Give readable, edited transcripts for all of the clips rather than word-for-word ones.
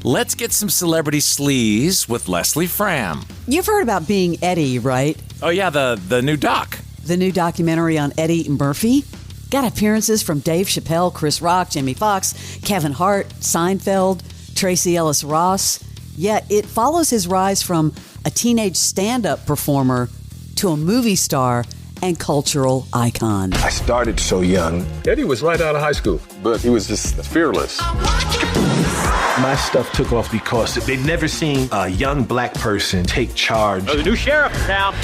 Let's get some Celebrity Sleaze with Leslie Fram. You've heard about Being Eddie, right? Oh, yeah, the new doc. The new documentary on Eddie Murphy. Got appearances from Dave Chappelle, Chris Rock, Jimmy Fox, Kevin Hart, Seinfeld, Tracy Ellis Ross. Yet it follows his rise from a teenage stand-up performer to a movie star and cultural icon. I started so young. Eddie was right out of high school, but he was just fearless. My stuff took off because they'd never seen a young black person take charge. The new sheriff in town.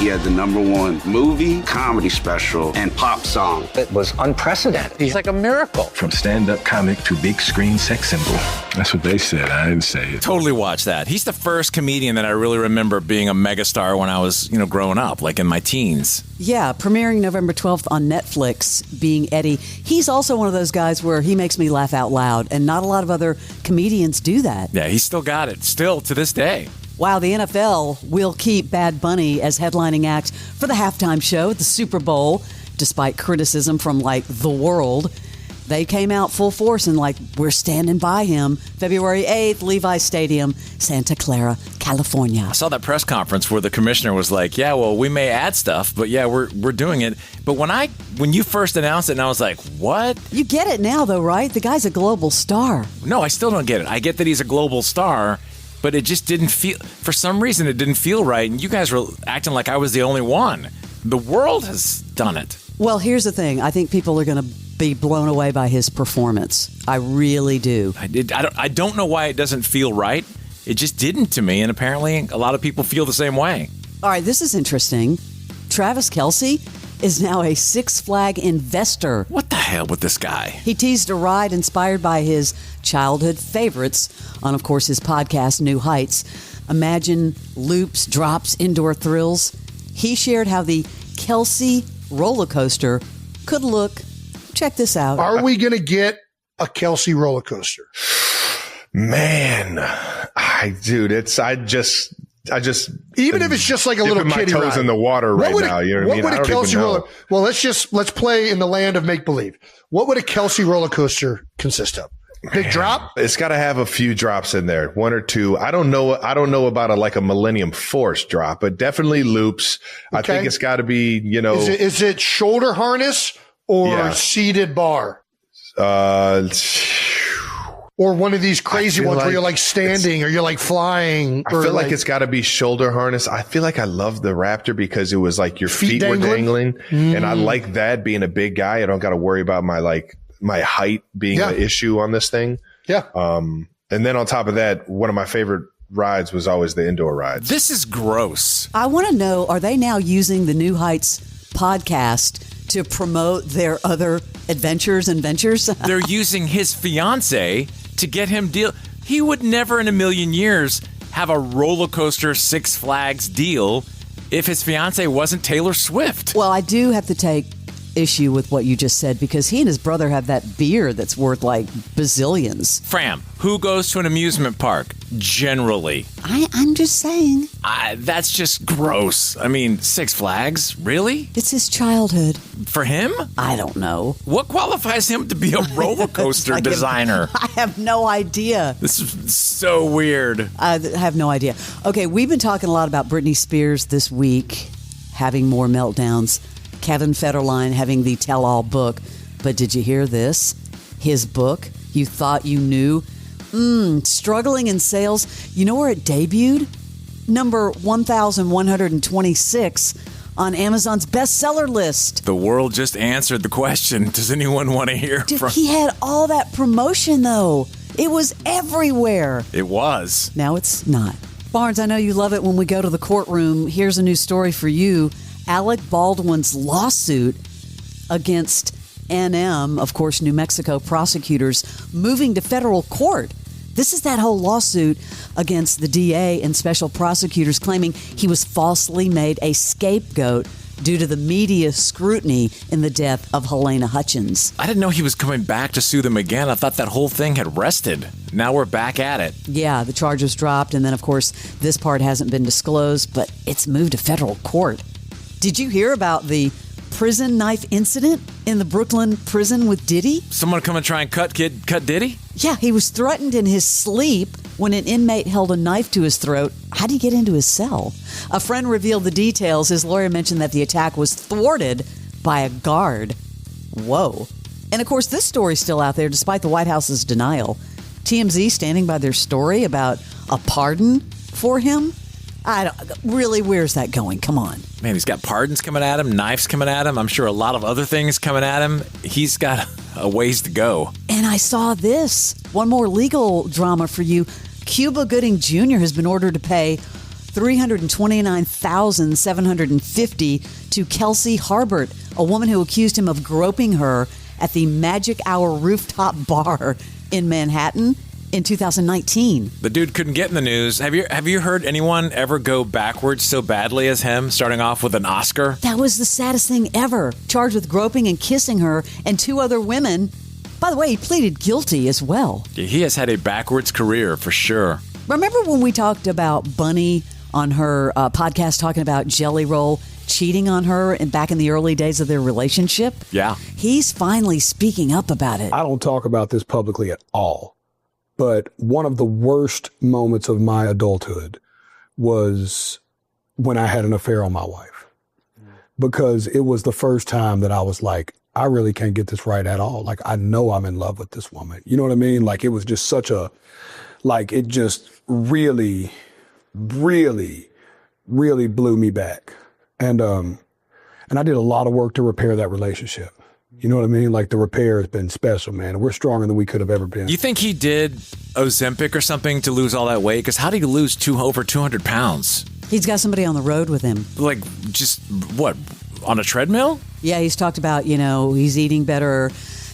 He had the #1 movie, comedy special, and pop song. It was unprecedented. He's like a miracle. From stand-up comic to big screen sex symbol. That's what they said. I didn't say it. Totally watch that. He's the first comedian that I really remember being a megastar when I was, growing up, like in my teens. Yeah, premiering November 12th on Netflix, Being Eddie. He's also one of those guys where he makes me laugh out loud, and not a lot of other comedians do that. Yeah, he's still got it, still to this day. Wow, the NFL will keep Bad Bunny as headlining act for the halftime show at the Super Bowl, despite criticism from, the world. They came out full force and, we're standing by him. February 8th, Levi Stadium, Santa Clara, California. I saw that press conference where the commissioner was like, yeah, well, we may add stuff, but yeah, we're doing it. But when you first announced it, and I was like, what? You get it now, though, right? The guy's a global star. No, I still don't get it. I get that he's a global star, but it just didn't feel, for some reason, it didn't feel right. And you guys were acting like I was the only one. The world has done it. Well, here's the thing. I think people are going to be blown away by his performance. I really do. I don't know why it doesn't feel right. It just didn't to me, and apparently a lot of people feel the same way. All right, this is interesting. Travis Kelce is now a Six Flag investor. What the hell with this guy? He teased a ride inspired by his childhood favorites on, of course, his podcast, New Heights. Imagine loops, drops, indoor thrills. He shared how the Kelce roller coaster could look. Check this out. Are we going to get a Kelce roller coaster? Man, I just even if it's just like a little kiddie my toes ride in the water right now. You know what I mean? What would a Kelce roller? Well, let's play in the land of make believe. What would a Kelce roller coaster consist of? Big drop? It's got to have a few drops in there, one or two. I don't know about a Millennium Force drop, but definitely loops. Okay. I think it's got to be, Is it shoulder harness or seated bar? Or one of these crazy ones where you're standing or you're flying. I feel like it's got to be shoulder harness. I feel like I love the Raptor because it was your feet were dangling. And I like that being a big guy. I don't got to worry about my height being an issue on this thing. Yeah. And then on top of that, one of my favorite rides was always the indoor rides. This is gross. I want to know, are they now using the New Heights podcast to promote their other adventures and ventures? They're using his fiancée to get him deal. He would never in a million years have a roller coaster Six Flags deal if his fiancée wasn't Taylor Swift. Well, I do have to take issue with what you just said because he and his brother have that beer that's worth bazillions. Fram, who goes to an amusement park generally? I'm just saying. That's just gross. I mean, Six Flags? Really? It's his childhood. For him? I don't know. What qualifies him to be a roller coaster designer? I have no idea. This is so weird. I have no idea. Okay, we've been talking a lot about Britney Spears this week, having more meltdowns. Kevin Federline having the tell-all book. But did you hear this? His book, You Thought You Knew, struggling in sales. You know where it debuted? Number 1,126 on Amazon's bestseller list. The world just answered the question. Does anyone want to hear from... He had all that promotion, though. It was everywhere. It was. Now it's not. Barnes, I know you love it when we go to the courtroom. Here's a new story for you. Alec Baldwin's lawsuit against NM, of course, New Mexico prosecutors, moving to federal court. This is that whole lawsuit against the DA and special prosecutors claiming he was falsely made a scapegoat due to the media scrutiny in the death of Helena Hutchins. I didn't know he was coming back to sue them again. I thought that whole thing had rested. Now we're back at it. Yeah, the charges dropped, and then, of course, this part hasn't been disclosed, but it's moved to federal court. Did you hear about the prison knife incident in the Brooklyn prison with Diddy? Someone come and try and cut Diddy? Yeah, he was threatened in his sleep when an inmate held a knife to his throat. How did he get into his cell? A friend revealed the details. His lawyer mentioned that the attack was thwarted by a guard. Whoa. And of course, this story's still out there despite the White House's denial. TMZ standing by their story about a pardon for him. Really, where's that going? Come on. Man, he's got pardons coming at him, knives coming at him. I'm sure a lot of other things coming at him. He's got a ways to go. And I saw this. One more legal drama for you. Cuba Gooding Jr. has been ordered to pay $329,750 to Kelsey Harbert, a woman who accused him of groping her at the Magic Hour rooftop bar in Manhattan in 2019. The dude couldn't get in the news. Have you heard anyone ever go backwards so badly as him, starting off with an Oscar? That was the saddest thing ever. Charged with groping and kissing her and 2 other women. By the way, he pleaded guilty as well. Yeah, he has had a backwards career for sure. Remember when we talked about Bunny on her podcast talking about Jelly Roll cheating on her back in the early days of their relationship? Yeah. He's finally speaking up about it. I don't talk about this publicly at all. But one of the worst moments of my adulthood was when I had an affair on my wife. Because it was the first time that I was like, I really can't get this right at all. Like, I know I'm in love with this woman. You know what I mean? Like, it was just such a, like, it just really, really, really blew me back. And I did a lot of work to repair that relationship. You know what I mean? Like, the repair has been special, man. We're stronger than we could have ever been. You think he did Ozempic or something to lose all that weight? Because how did he lose over 200 pounds? He's got somebody on the road with him. Like, just, what, on a treadmill? Yeah, he's talked about, he's eating better,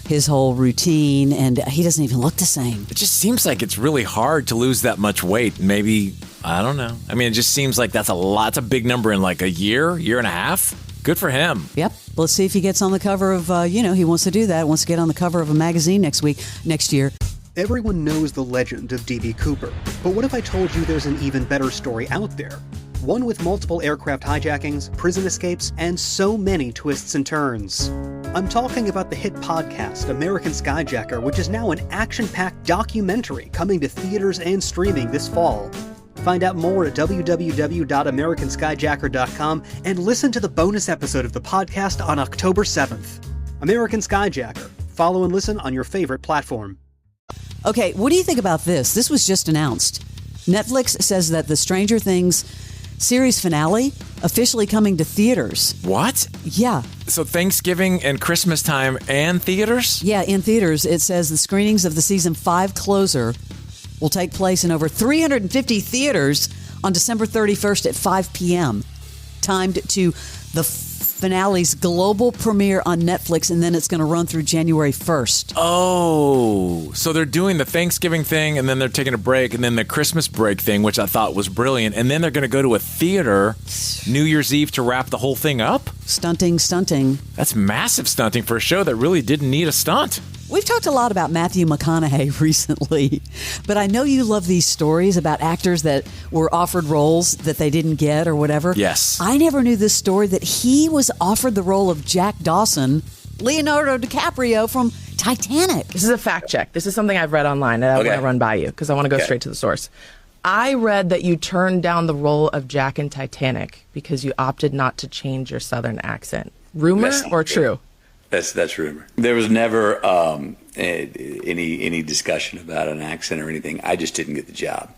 his whole routine, and he doesn't even look the same. It just seems like it's really hard to lose that much weight. Maybe, I don't know. I mean, it just seems like that's a lot. It's a big number in like a year and a half. Good for him. Yep. Let's see if he gets on the cover of, he wants to do that. Wants to get on the cover of a magazine next year. Everyone knows the legend of D.B. Cooper. But what if I told you there's an even better story out there? One with multiple aircraft hijackings, prison escapes, and so many twists and turns. I'm talking about the hit podcast, American Skyjacker, which is now an action-packed documentary coming to theaters and streaming this fall. Find out more at www.americanskyjacker.com and listen to the bonus episode of the podcast on October 7th. American Skyjacker. Follow and listen on your favorite platform. Okay, what do you think about this? This was just announced. Netflix says that the Stranger Things series finale officially coming to theaters. What? Yeah. So Thanksgiving and Christmas time and theaters? Yeah, in theaters. It says the screenings of the season 5 closer will take place in over 350 theaters on December 31st at 5 p.m., timed to the finale's global premiere on Netflix, and then it's going to run through January 1st. Oh, so they're doing the Thanksgiving thing, and then they're taking a break, and then the Christmas break thing, which I thought was brilliant, and then they're going to go to a theater New Year's Eve to wrap the whole thing up? Stunting. That's massive stunting for a show that really didn't need a stunt. We've talked a lot about Matthew McConaughey recently, but I know you love these stories about actors that were offered roles that they didn't get or whatever. Yes. I never knew this story that he was offered the role of Jack Dawson, Leonardo DiCaprio from Titanic. This is a fact check. This is something I've read online and I want to run by you because I want to go straight to the source. I read that you turned down the role of Jack in Titanic because you opted not to change your Southern accent. Rumor or true? That's rumor. There was never any discussion about an accent or anything. I just didn't get the job.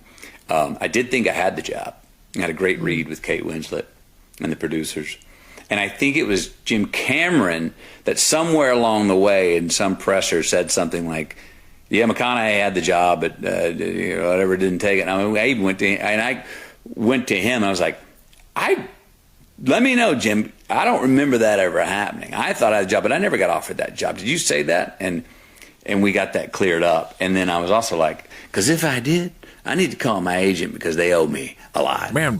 I did think I had the job. I had a great read with Kate Winslet and the producers. And I think it was Jim Cameron that somewhere along the way in some presser said something like, yeah, McConaughey had the job, but whatever, didn't take it. And I went to him. I was like, let me know, Jim. I don't remember that ever happening. I thought I had a job, but I never got offered that job. Did you say that? And we got that cleared up. And then I was also like, because if I did, I need to call my agent because they owe me a lot. Man,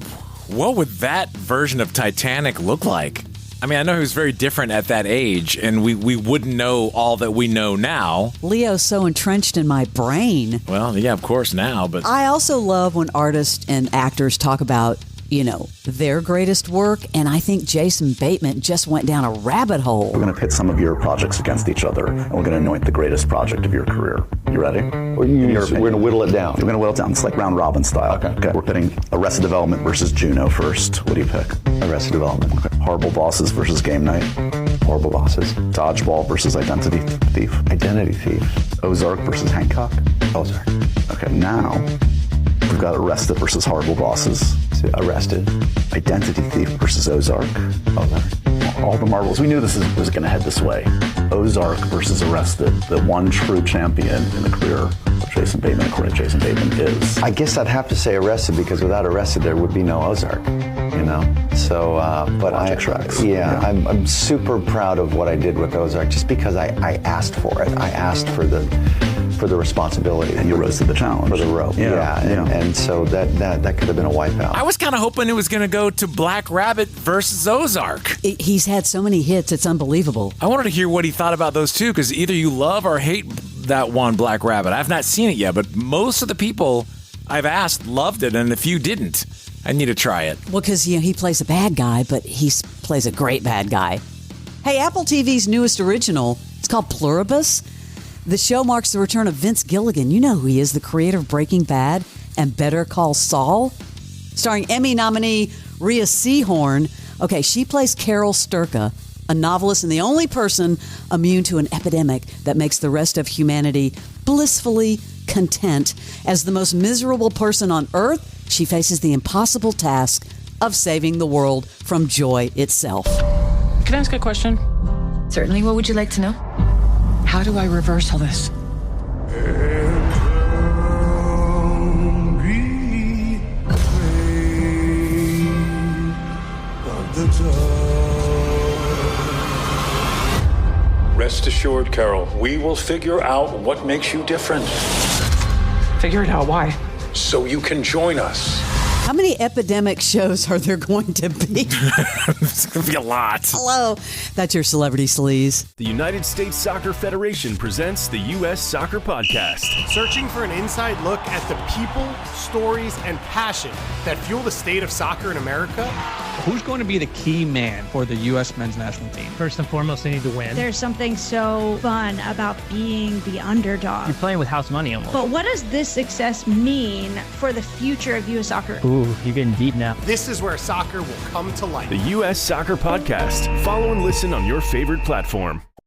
what would that version of Titanic look like? I mean, I know he was very different at that age, and we wouldn't know all that we know now. Leo's so entrenched in my brain. Well, yeah, of course now, but I also love when artists and actors talk about their greatest work. And I think Jason Bateman just went down a rabbit hole. We're going to pit some of your projects against each other, and we're going to anoint the greatest project of your career. You ready? We're going to whittle it down. We're going to whittle it down. It's like round robin style. Okay. We're pitting Arrested Development versus Juno first. What do you pick? Arrested Development. Okay. Horrible Bosses versus Game Night. Horrible Bosses. Dodgeball versus Identity Thief. Identity Thief. Ozark versus Hancock. Ozark. Okay, now we've got Arrested versus Horrible Bosses. Arrested. Identity Thief versus Ozark. Ozark. All the marbles. We knew this was going to head this way. Ozark versus Arrested. The one true champion in the career of Jason Bateman, according to Jason Bateman, is. I guess I'd have to say Arrested, because without Arrested, there would be no Ozark. So, but I'm super proud of what I did with Ozark, just because I asked for it. I asked for the responsibility. And you rose to the challenge. For the rope. And so that could have been a wipeout. I was kind of hoping it was going to go to Black Rabbit versus Ozark. He's had so many hits, it's unbelievable. I wanted to hear what he thought about those two, because either you love or hate that one, Black Rabbit. I've not seen it yet, but most of the people I've asked loved it, and a few didn't. I need to try it. Well, because he plays a bad guy, but he plays a great bad guy. Hey, Apple TV's newest original, it's called Pluribus. The show marks the return of Vince Gilligan. You know who he is, the creator of Breaking Bad and Better Call Saul. Starring Emmy nominee Rhea Seehorn. Okay, she plays Carol Sturka, a novelist and the only person immune to an epidemic that makes the rest of humanity blissfully content. As the most miserable person on Earth, she faces the impossible task of saving the world from joy itself. Can I ask a question? Certainly. What would you like to know? How do I reverse all this? Rest assured, Carol, we will figure out what makes you different. Figure it out. Why? So you can join us. How many epidemic shows are there going to be? It's going to be a lot. Hello. That's your Celebrity Sleaze. The United States Soccer Federation presents the U.S. Soccer Podcast. Searching for an inside look at the people, stories, and passion that fuel the state of soccer in America. Who's going to be the key man for the U.S. men's national team? First and foremost, they need to win. There's something so fun about being the underdog. You're playing with house money almost. But what does this success mean for the future of U.S. soccer? Ooh, you're getting deep now. This is where soccer will come to life. The U.S. Soccer Podcast. Follow and listen on your favorite platform.